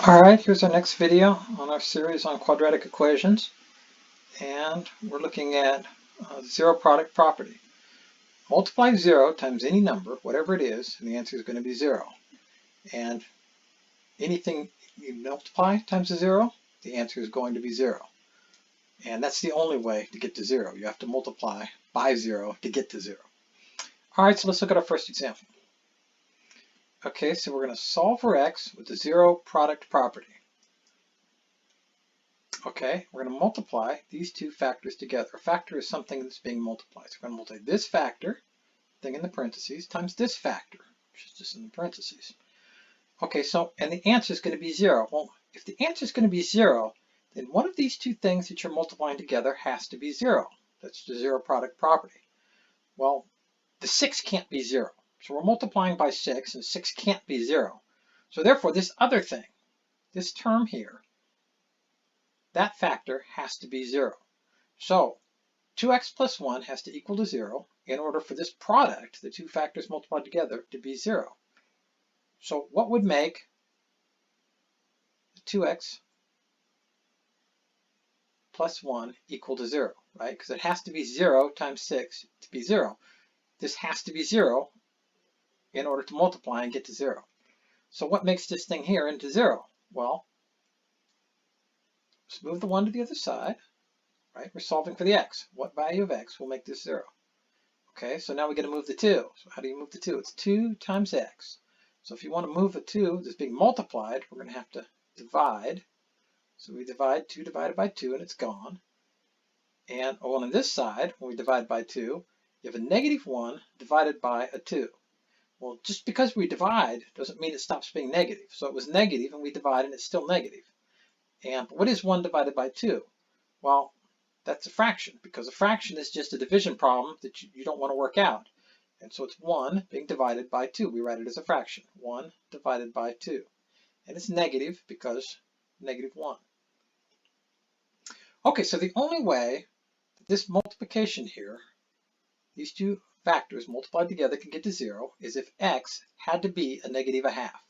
Alright, here's our next video on our series on quadratic equations, and we're looking at zero product property. Multiply 0 times any number, whatever it is, and the answer is going to be 0. And anything you multiply times a 0, the answer is going to be 0. And that's the only way to get to 0. You have to multiply by 0 to get to 0. Alright, so let's look at our first example. Okay, so we're going to solve for x with the zero product property. Okay, we're going to multiply these two factors together. A factor is something that's being multiplied. So we're going to multiply this factor, thing in the parentheses, times this factor, which is just in the parentheses. Okay, so, and the answer is going to be 0. Well, if the answer is going to be 0, then one of these two things that you're multiplying together has to be 0. That's the zero product property. Well, the 6 can't be 0. So we're multiplying by 6, and 6 can't be 0. So therefore, this other thing, this term here, that factor has to be 0. So 2x plus 1 has to equal to 0 in order for this product, the two factors multiplied together, to be 0. So what would make 2x plus 1 equal to 0, right? Because it has to be 0 times 6 to be 0. This has to be 0 in order to multiply and get to 0. So what makes this thing here into 0? Well, let's move the 1 to the other side, right? We're solving for the x. What value of x will make this 0? Okay, so now we got to move the 2. So how do you move the 2? It's 2 times x. So if you want to move a 2 that's being multiplied, we're going to have to divide. So we divide 2 divided by 2, and it's gone. And on this side, when we divide by 2, you have a negative 1 divided by a 2. Well, just because we divide doesn't mean it stops being negative. So it was negative, and we divide, and it's still negative. And what is 1 divided by 2? Well, that's a fraction, because a fraction is just a division problem that you don't want to work out. And so it's 1 being divided by 2. We write it as a fraction, 1 divided by 2. And it's negative because negative 1. Okay, so the only way that this multiplication here, these two factors multiplied together can get to 0, is if x had to be a negative a half.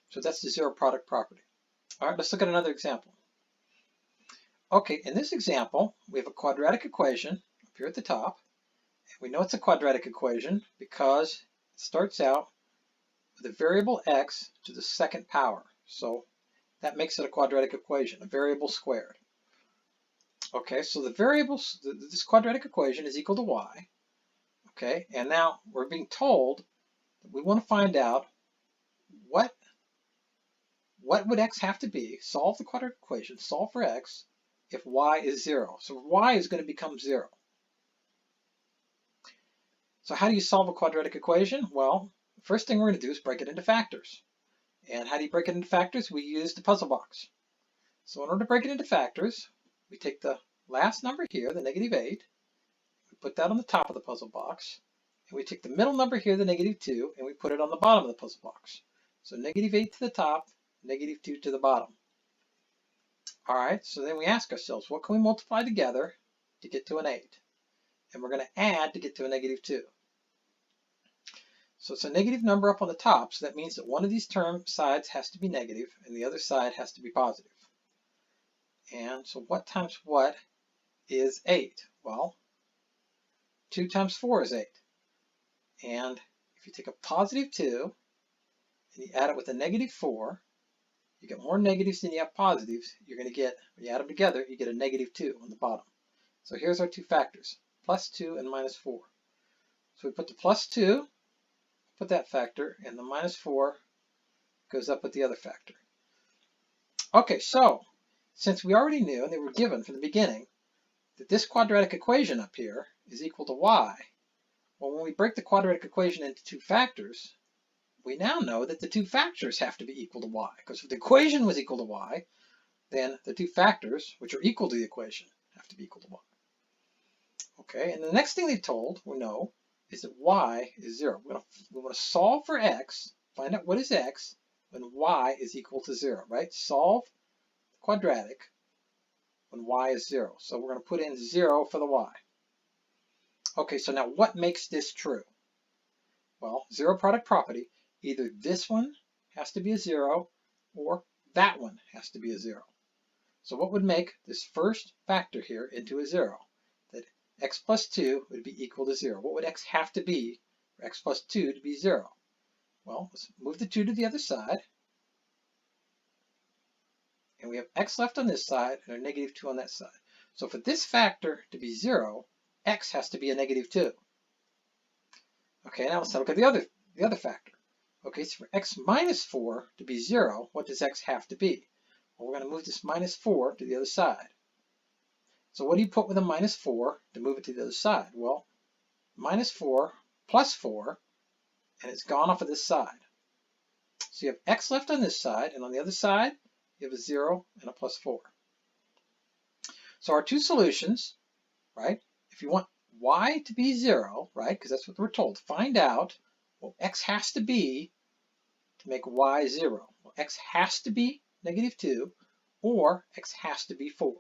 So that's the zero product property. All right, let's look at another example. Okay, in this example, we have a quadratic equation up here at the top. And we know it's a quadratic equation because it starts out with a variable x to the second power. So that makes it a quadratic equation, a variable squared. Okay, so the variables, this quadratic equation is equal to y. Okay, and now we're being told that we want to find out what would x have to be, solve the quadratic equation, solve for x, if y is 0. So y is going to become 0. So how do you solve a quadratic equation? Well, the first thing we're going to do is break it into factors. And how do you break it into factors? We use the puzzle box. So in order to break it into factors, we take the last number here, the negative 8, we put that on the top of the puzzle box, and we take the middle number here, the negative 2, and we put it on the bottom of the puzzle box. So negative 8 to the top, negative 2 to the bottom. All right, so then we ask ourselves, what can we multiply together to get to an 8? And we're going to add to get to a negative 2. So it's a negative number up on the top, so that means that one of these term sides has to be negative and the other side has to be positive. And so what times what is 8? Well, 2 times 4 is 8. And if you take a positive 2 and you add it with a negative 4, you get more negatives than you have positives. You're going to get, when you add them together, you get a negative 2 on the bottom. So here's our two factors, plus 2 and minus 4. So we put the plus 2, put that factor, and the minus 4 goes up with the other factor. Okay, so since we already knew, and they were given from the beginning, that this quadratic equation up here is equal to y, well, when we break the quadratic equation into two factors, we now know that the two factors have to be equal to y, because if the equation was equal to y, then the two factors, which are equal to the equation, have to be equal to y. Okay, and the next thing they told, we know, is that y is 0. We want to solve for x, find out what is x when y is equal to 0, right? Solve quadratic when y is 0. So we're going to put in 0 for the y. Okay, so now what makes this true? Well, zero product property, either this one has to be a 0 or that one has to be a 0. So what would make this first factor here into a 0? That x plus 2 would be equal to 0. What would x have to be for x plus 2 to be 0? Well, let's move the 2 to the other side. And we have x left on this side and a negative 2 on that side. So for this factor to be 0, x has to be a negative 2. Okay, now let's look at the other factor. Okay, so for x minus 4 to be 0, what does x have to be? Well, we're going to move this minus 4 to the other side. So what do you put with a minus 4 to move it to the other side? Well, minus 4 plus 4, and it's gone off of this side. So you have x left on this side, and on the other side, you have a 0 and a plus 4. So our two solutions, right? If you want y to be 0, right, because that's what we're told, find out what x has to be to make y 0. Well, x has to be negative 2, or x has to be 4.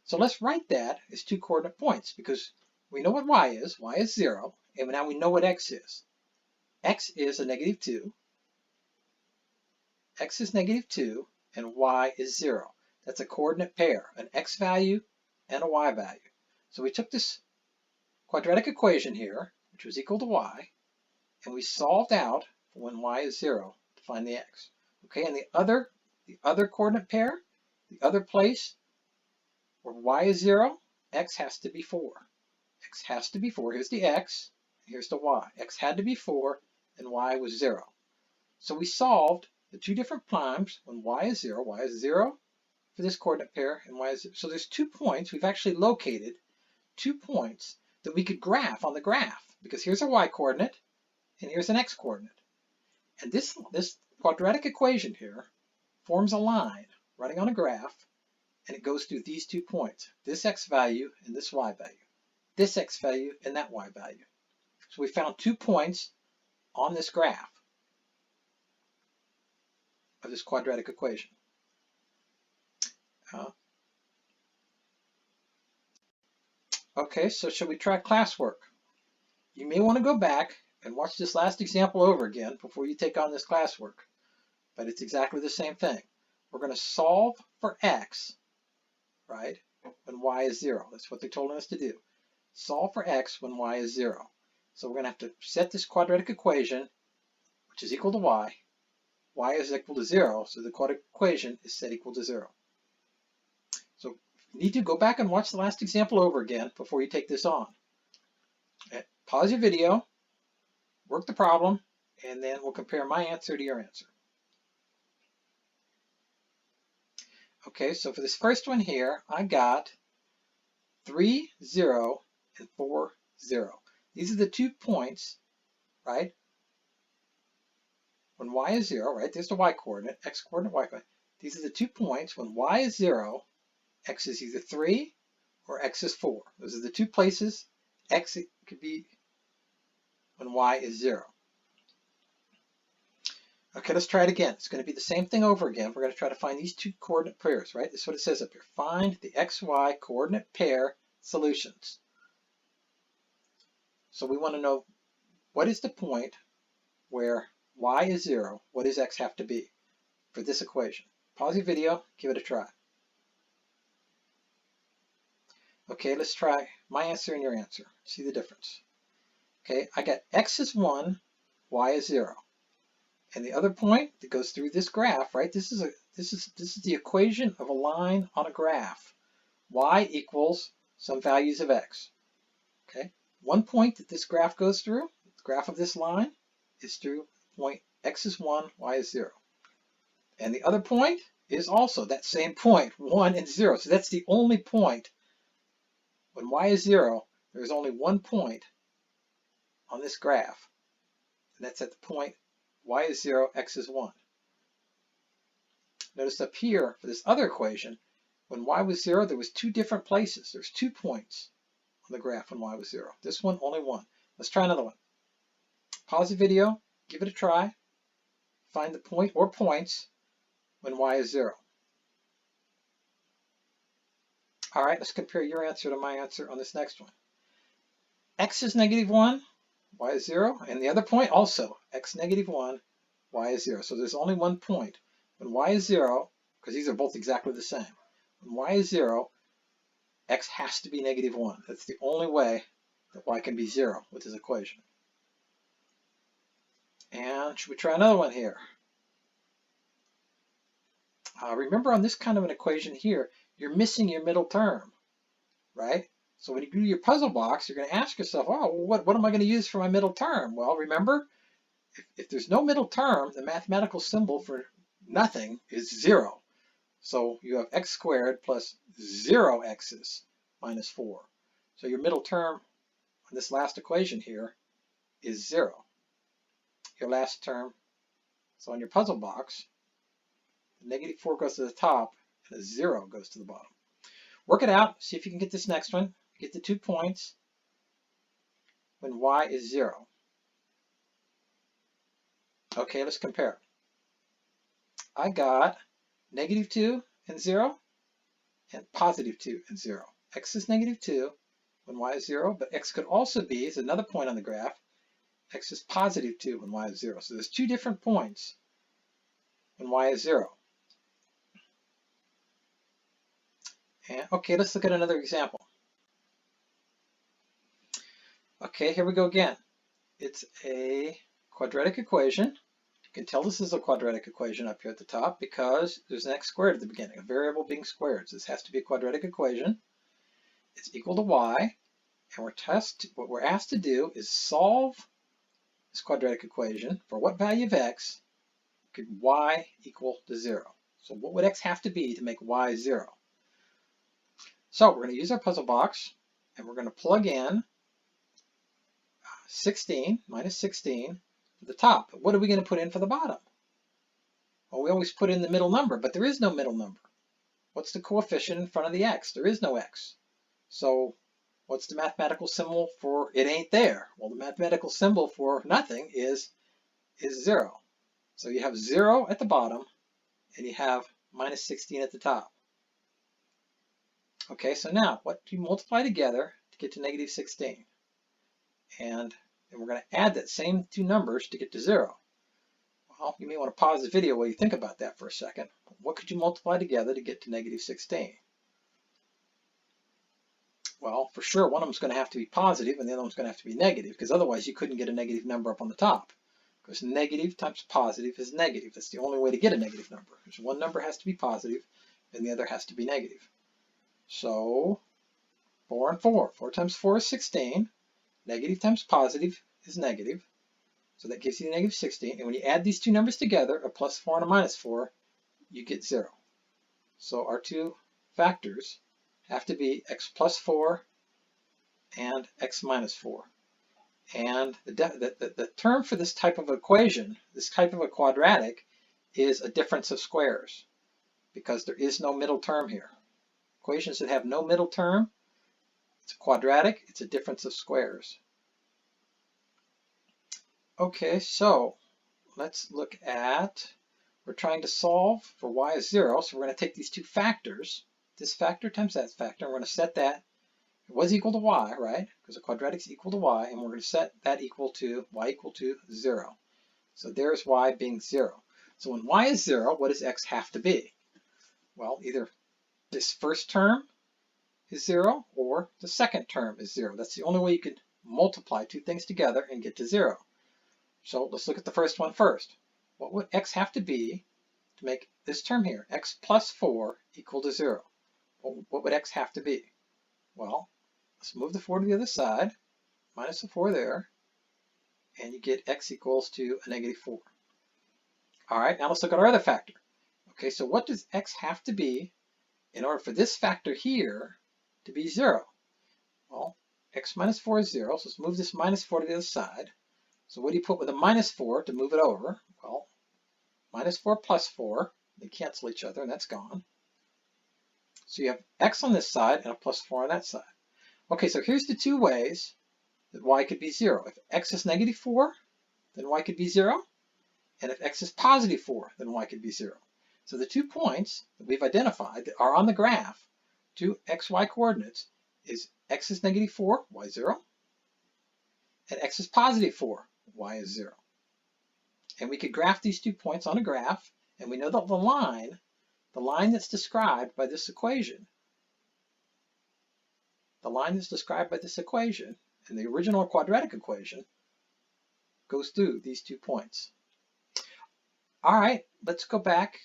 So let's write that as two coordinate points, because we know what y is 0, and now we know what x is. X is a negative 2, x is negative 2, and y is 0. That's a coordinate pair, an x value and a y value. So we took this quadratic equation here, which was equal to y, and we solved out for when y is 0 to find the x. Okay, and the other coordinate pair, the other place where y is 0, x has to be 4. X has to be 4. Here's the x, here's the y. X had to be 4, and y was 0. So we solved the two different times when y is 0 for this coordinate pair, and y is 0. So there's 2 points. We've actually located 2 points that we could graph on the graph, because here's a y coordinate, and here's an x coordinate. And this quadratic equation here forms a line running on a graph, and it goes through these 2 points, this x value and this y value, this x value and that y value. So we found 2 points on this graph of this quadratic equation. Okay, so should we try classwork? You may want to go back and watch this last example over again before you take on this classwork, but it's exactly the same thing. We're going to solve for x, right, when y is 0. That's what they told us to do. Solve for x when y is 0. So we're going to have to set this quadratic equation, which is equal to y. Y is equal to 0, so the quadratic equation is set equal to 0. So you need to go back and watch the last example over again before you take this on. Pause your video, work the problem, and then we'll compare my answer to your answer. Okay, so for this first one here, I got 3, 0, and 4, 0. These are the 2 points, right? When y is 0, right? There's the y coordinate, x coordinate, y coordinate. These are the 2 points when y is 0, x is either 3 or x is 4. Those are the 2 places x could be when y is 0. Okay, let's try it again. It's going to be the same thing over again. We're going to try to find these 2 coordinate pairs, right? This is what it says up here. Find the xy coordinate pair solutions. So we want to know, what is the point where y is 0? What does x have to be for this equation? Pause your video, give it a try. Okay, let's try my answer and your answer. See the difference. Okay, I got x is 1, y is 0. And the other point that goes through this graph, right? This is the equation of a line on a graph. Y equals some values of x. Okay, one point that this graph goes through, the graph of this line, is through point x is 1, y is 0. And the other point is also that same point, 1 and 0. So that's the only point. When y is 0, there's only one point on this graph, and that's at the point y is 0, x is 1. Notice up here for this other equation, when y was 0, there was 2 different places. There's 2 points on the graph when y was 0. This one, only 1. Let's try another one. Pause the video, give it a try, find the point or points when y is 0. All right, let's compare your answer to my answer on this next one. X is negative 1, y is 0, and the other point also, x negative 1, y is 0. So there's only one point when y is 0, because these are both exactly the same, when y is 0, x has to be negative 1. That's the only way that y can be 0 with this equation. And should we try another one here? Remember on this kind of an equation here, you're missing your middle term, right? So when you do your puzzle box, you're going to ask yourself, oh, what am I going to use for my middle term? Well, remember, if there's no middle term, the mathematical symbol for nothing is 0. So you have x squared plus 0x's minus 4. So your middle term on this last equation here is 0. Your last term, so on your puzzle box, the negative 4 goes to the top and a 0 goes to the bottom. Work it out, see if you can get this next one. Get the 2 points when y is 0. Okay, let's compare. I got negative 2 and 0 and positive 2 and 0. X is negative 2 when y is 0, but x could also be, is another point on the graph, x is positive 2 when y is 0. So there's 2 different points when y is 0. And okay, let's look at another example. Okay, here we go again. It's a quadratic equation. You can tell this is a quadratic equation up here at the top because there's an x squared at the beginning, a variable being squared. So this has to be a quadratic equation. It's equal to y, and what we're asked to do is solve this quadratic equation for what value of x could y equal to 0. So what would x have to be to make y 0? So we're going to use our puzzle box, and we're going to plug in 16 minus 16 to the top. But what are we going to put in for the bottom? Well, we always put in the middle number, but there is no middle number. What's the coefficient in front of the x? There is no x. So what's the mathematical symbol for it ain't there? Well, the mathematical symbol for nothing is 0. So you have 0 at the bottom, and you have minus 16 at the top. Okay, so now what do you multiply together to get to negative 16? And then we're going to add that same 2 numbers to get to 0. Well, you may want to pause the video while you think about that for a second. What could you multiply together to get to negative 16? Well, for sure, one of them is going to have to be positive and the other one's going to have to be negative, because otherwise you couldn't get a negative number up on the top. Because negative times positive is negative. That's the only way to get a negative number. Because one number has to be positive and the other has to be negative. So 4 and 4. 4 times 4 is 16. Negative times positive is negative. So that gives you negative 16. And when you add these 2 numbers together, a plus 4 and a minus 4, you get 0. So our 2 factors have to be x plus 4 and x minus 4. And the term for this type of equation, this type of a quadratic, is a difference of squares, because there is no middle term here. Equations that have no middle term, it's a quadratic, it's a difference of squares. Okay, so let's look at, we're trying to solve for y is 0, so we're going to take these 2 factors, this factor times that factor, and we're going to set that, it was equal to y, right? Because a quadratic is equal to y, and we're going to set that equal to y equal to 0. So there's y being 0. So when y is 0, what does x have to be? Well, either this first term is 0 or the second term is 0. That's the only way you could multiply 2 things together and get to 0. So let's look at the first one first. What would x have to be to make this term here, x plus 4, equal to 0? What would x have to be? Well, let's move the 4 to the other side, minus the 4 there, and you get x equals to a negative 4. All right, now let's look at our other factor. Okay, so what does x have to be in order for this factor here to be 0? Well, x minus 4 is 0, so let's move this minus 4 to the other side. So what do you put with a minus 4 to move it over? Well, minus 4 plus 4, they cancel each other, and that's gone. So you have x on this side and a plus 4 on that side. Okay, so here's the 2 ways that y could be 0. If x is negative 4, then y could be 0. And if x is positive 4, then y could be 0. So the 2 points that we've identified that are on the graph, 2 xy coordinates, is x is negative 4, y 0, and x is positive 4, y is 0. And we could graph these 2 points on a graph And we know that the line that's described by this equation, and the original quadratic equation goes through these 2 points. All right, let's go back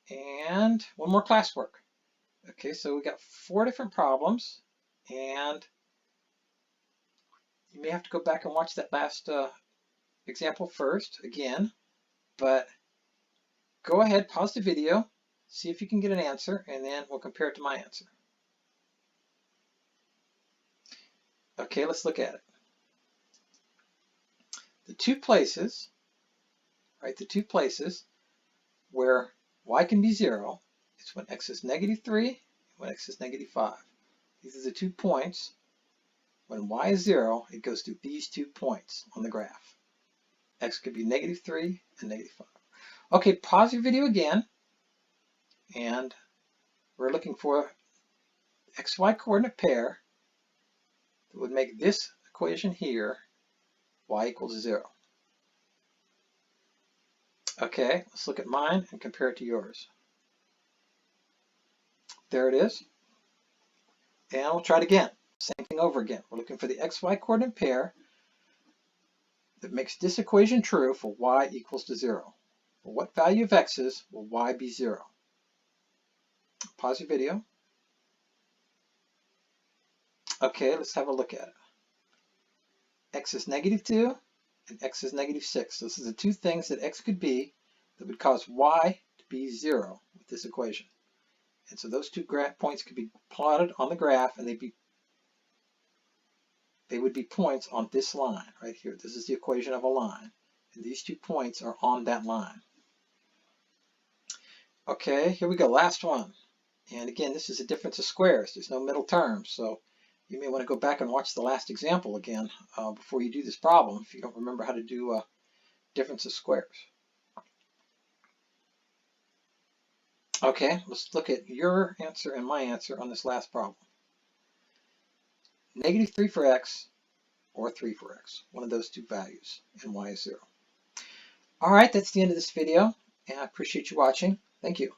and one more classwork. Okay, so we got 4 different problems, and you may have to go back and watch that last example first again, but go ahead, pause the video, see if you can get an answer, and then we'll compare it to my answer. Okay, let's look at it. The two places where y can be 0 is when x is -3 and when x is -5. These are the 2 points. When y is 0, it goes through these 2 points on the graph. X could be -3 and -5. Okay, pause your video again, and we're looking for xy coordinate pair that would make this equation here y equals 0. Okay, let's look at mine and compare it to yours. There it is. And we'll try it again. Same thing over again. We're looking for the xy coordinate pair that makes this equation true for y equals to 0. For what value of x's will y be 0? Pause your video. Okay, let's have a look at it. X is -2 and x is -6. This is the 2 things that x could be that would cause y to be 0 with this equation. And so those 2 points could be plotted on the graph, and they would be points on this line right here. This is the equation of a line, and these 2 points are on that line. Okay, here we go, last one. And again, this is a difference of squares. There's no middle terms, so you may want to go back and watch the last example again before you do this problem if you don't remember how to do difference of squares. Okay, let's look at your answer and my answer on this last problem. -3 for x or 3 for x, one of those 2 values, and y is 0. All right, that's the end of this video, and I appreciate you watching. Thank you.